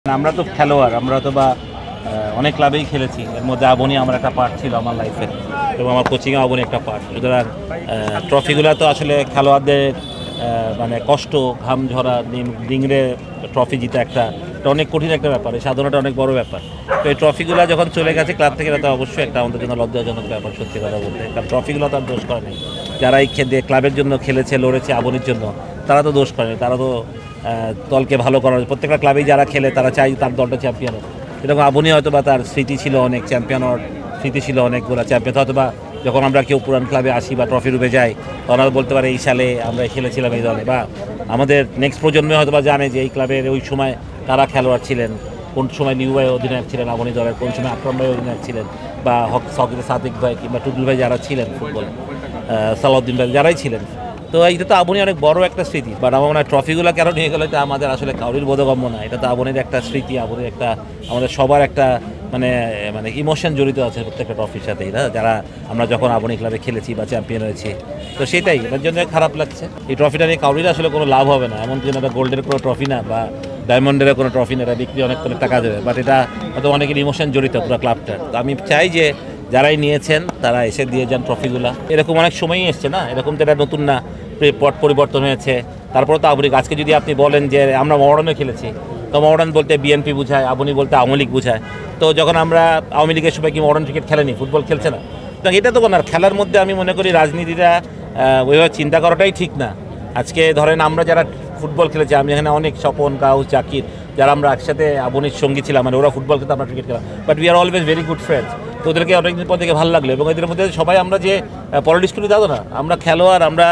আমরা তো খেলোয়াড়, আমরা তো বা অনেক ক্লাবেই খেলেছি। এর মধ্যে আবনি আমার একটা পার্ট ছিল আমার লাইফের, এবং আমার কোচিংয়ে আবনি একটা পার্ট। সুতরাং ট্রফিগুলো তো আসলে খেলোয়াড়দের মানে কষ্ট, ঘাম ঝরা, ডিংরে ট্রফি জিতা এটা অনেক কঠিন একটা ব্যাপার, এই সাধনাটা অনেক বড় ব্যাপার। তো এই ট্রফিগুলো যখন চলে গেছে ক্লাব থেকে, এটা তো অবশ্যই একটা আমাদের জন্য লজ্জাজনক ব্যাপার, সত্যি কথা বলতে। কারণ ট্রফিগুলো তার দোষ করে নেই, যারা এই ক্লাবের জন্য খেলেছে, লড়েছে আবনির জন্য, তারা তো দোষ করেনি। তারা তো দলকে ভালো করার, প্রত্যেকটা ক্লাবেই যারা খেলে তারা চাই তার দলটা চ্যাম্পিয়ন হোক। এরকম আবনি হয়তো বা তার স্মৃতি ছিল অনেক চ্যাম্পিয়ন হওয়ার, স্মৃতি ছিল অনেকগুলো চ্যাম্পিয়ন। হয়তো বা যখন আমরা কেউ পুরান ক্লাবে আসি বা ট্রফি রূপে যাই, তখন আমরা বলতে পারে এই সালে আমরা খেলেছিলাম এই দলে, বা আমাদের নেক্সট প্রজন্মে হয়তো বা জানে যে এই ক্লাবের ওই সময় কারা খেলোয়াড় ছিলেন, কোন সময় নিউ ভাই অধিনায়ক ছিলেন আবনি দলের, কোন সময় আকরম ভাই অধিনায়ক ছিলেন, বা হকিতে সাদিক ভাই কিংবা টুটুল ভাই যারা ছিলেন ফুটবল, সালাউদ্দিন ভাই যারাই ছিলেন। তো এইটা তো আবনি অনেক বড় একটা স্মৃতি। বাট আমার মনে হয় ট্রফিগুলো কেন নিয়ে গেলো এটা আমাদের আসলে কাউরির বোধগম্য না। এটা তো আবনির একটা স্মৃতি, আবনির একটা, আমাদের সবার একটা মানে মানে ইমোশন জড়িত আছে প্রত্যেকটা ট্রফির সাথেই না, যারা আমরা যখন আবনি ক্লাবে খেলেছি বা চ্যাম্পিয়ন হয়েছি। তো সেটাই এর জন্য খারাপ লাগছে। এই ট্রফিটা নিয়ে কাউরির আসলে কোনো লাভ হবে না, এমন কিন্তু একটা গোল্ডের কোনো ট্রফি না বা ডায়মন্ডের কোনো ট্রফি না, এটা বিক্রি অনেক টাকা দেবে। বাট এটা হয়তো অনেকের ইমোশন জড়িত পুরো ক্লাবটার। তো আমি চাই যে যারাই নিয়েছেন তারা এসে দিয়ে যান ট্রফিগুলো। এরকম অনেক সময়ই এসছে না, এরকম তো এটা নতুন না, পট পরিবর্তন হয়েছে। তারপরে তো আবনি, আজকে যদি আপনি বলেন যে আমরা মডার্নে খেলেছি, তো মডার্ন বলতে বিএনপি বোঝায়, আবনি বলতে আওয়ামী লীগ বোঝায়। তো যখন আমরা আওয়ামী লীগের সময় কি মডার্ন ক্রিকেট খেলেনি, ফুটবল খেলছে না? তো এটা তো কোনো খেলার মধ্যে আমি মনে করি রাজনীতিটা ওইভাবে চিন্তা করাটাই ঠিক না। আজকে ধরেন আমরা যারা ফুটবল খেলেছি, আমি এখানে অনেক স্বপন, গাউস, জাকির, যারা আমরা একসাথে আবনির সঙ্গী ছিলাম, মানে ওরা ফুটবল খেলতে আমরা ক্রিকেট খেলাম, but we are always very good friends. তো ওদেরকে অনেকদিন পর থেকে ভালো লাগলো, এবং এদের মধ্যে সবাই আমরা যে পলিটিক্স করি তা তো না, আমরা খেলোয়াড়, আমরা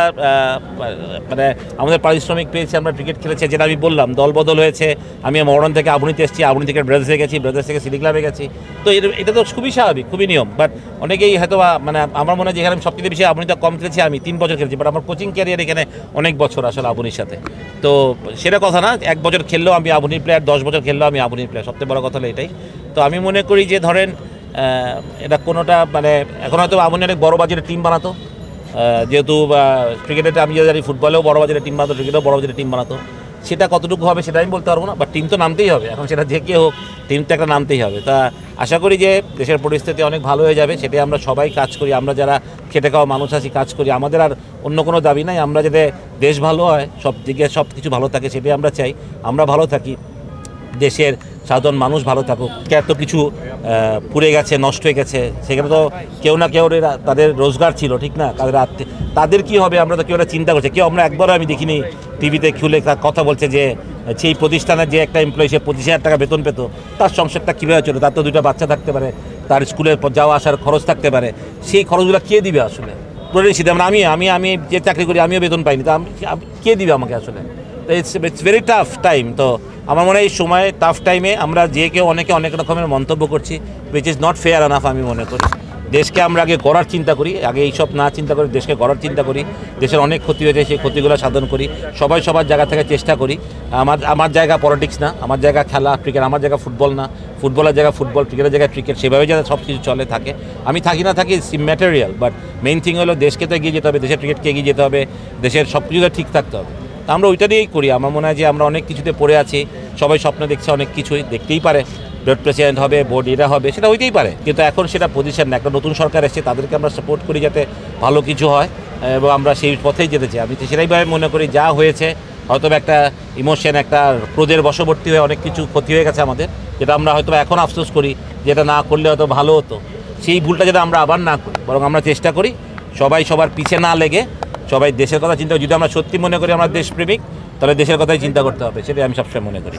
মানে আমাদের পারিশ্রমিক পেয়েছি, আমরা ক্রিকেট খেলেছি। যেটা আমি বললাম দল বদল হয়েছে, আমি মডার্ন থেকে আবনিতে এসেছি, আবনি থেকে ব্রাদার্সে গেছি, ব্রাদার্স থেকে সিটি ক্লাবে গেছি। তো এটা তো খুবই স্বাভাবিক, খুবই নিয়ম। বাট অনেকেই হয়তো মানে আমার মনে হয় যেখানে আমি সবচেয়ে বেশি আবনিতে কম খেলেছি, আমি 3 বছর খেলেছি, বাট আমার কোচিং ক্যারিয়ার এখানে অনেক বছর আসলে আবনির সাথে। তো সেটা কথা না 1 বছর খেললেও আমি আবনির প্লেয়ার, 10 বছর খেললেও আমি আবনির প্লেয়ার, সবচেয়ে বড় কথা হলো এটাই। তো আমি মনে করি যে ধরেন এটা কোনোটা মানে এখন হয়তো আবনি অনেক বড় বাজারের টিম বানাতো, যেহেতু ক্রিকেটে আমি জানি ফুটবলেও বড় বাজারের টিম বানাতো, ক্রিকেটেও বড় বাজারের টিম বানাতো। সেটা কতটুকু হবে সেটা আমি বলতে পারবো না, বাট টিম তো নামতেই হবে। এখন সেটা যে কেউ হোক, টিম তো একটা নামতেই হবে। তা আশা করি যে দেশের পরিস্থিতি অনেক ভালো হয়ে যাবে, সেটাই আমরা সবাই কাজ করি। আমরা যারা খেটে খাওয়া মানুষ আছি কাজ করি, আমাদের আর অন্য কোনো দাবি নাই। আমরা যাতে দেশ ভালো হয়, সব দিকে সব কিছু ভালো থাকে, সেটাই আমরা চাই। আমরা ভালো থাকি, দেশের সাধারণ মানুষ ভালো থাকুক। এত কিছু পুড়ে গেছে, নষ্ট হয়ে গেছে, সেখানে তো কেউ না কেউ তাদের রোজগার ছিল, ঠিক না? তাদের কি হবে আমরা তো কেউ চিন্তা করছে, কেউ আমরা একবারও আমি দেখিনি টিভিতে খুলে কথা বলছে যে সেই প্রতিষ্ঠানের যে একটা এমপ্লয়ি, সে 25,000 টাকা বেতন পেত, তার সংসারটা কীভাবে চলে, তার তো 2টা বাচ্চা থাকতে পারে, তার স্কুলের যাওয়া আসার খরচ থাকতে পারে, সেই খরচগুলো কে দিবে আসলে? প্রতিষ্ঠিত আমি আমি আমি যে চাকরি করি আমিও বেতন পাইনি, তা কে দিবে আমাকে আসলে? তো ইটস ভেরি টাফ টাইম। তো আমার মনে হয় এই সময় টাফ টাইমে আমরা যে কেউ অনেকে অনেক রকমের মন্তব্য করছি, which is not fair enough. আমি মনে করি দেশকে আমরা আগে গড়ার চিন্তা করি, আগে এইসব না চিন্তা করি, দেশকে গড়ার চিন্তা করি। দেশের অনেক ক্ষতি হয়েছে, সেই ক্ষতিগুলো সাধন করি, সবাই সবার জায়গা থেকে চেষ্টা করি। আমার জায়গা পলিটিক্স না, আমার জায়গা খেলা ক্রিকেট, আমার জায়গা ফুটবল না, ফুটবলের জায়গা ফুটবল, ক্রিকেটের জায়গায় ক্রিকেট, সেভাবে যাতে সব কিছু চলে থাকে। আমি থাকি না থাকি ম্যাটেরিয়াল, বাট মেইন থিং হলো দেশকে তো এগিয়ে যেতে হবে, দেশের ক্রিকেটকে এগিয়ে যেতে হবে, দেশের সব কিছুতে ঠিক থাকতে হবে। তা আমরা ওইটা দিয়েই করি। আমার মনে হয় যে আমরা অনেক কিছুতে পড়ে আছি, সবাই স্বপ্ন দেখছে, অনেক কিছুই দেখতেই পারে, বোর্ড প্রেসিডেন্ট হবে, বোর্ড এটা হবে, সেটা হইতেই পারে, কিন্তু এখন সেটা পজিশন না। একটা নতুন সরকার এসেছে, তাদেরকে আমরা সাপোর্ট করি যাতে ভালো কিছু হয়, এবং আমরা সেই পথেই যেতে চাই। আমি তো সেটাইভাবে মনে করি, যা হয়েছে হয়তো একটা ইমোশন, একটা ক্রোধের বশবর্তী হয়ে অনেক কিছু ক্ষতি হয়ে গেছে আমাদের, যেটা আমরা হয়তো এখন আফসোস করি, যেটা না করলে হয়তো ভালো হতো। সেই ভুলটা যাতে আমরা আবার না করি, বরং আমরা চেষ্টা করি সবাই সবার পিছে না লেগে সবাই দেশের কথা চিন্তা করি। যদি আমরা সত্যি মনে করি আমরা দেশপ্রেমিক, তাহলে দেশের কথাই চিন্তা করতে হবে, সেটাই আমি সবসময় মনে করি।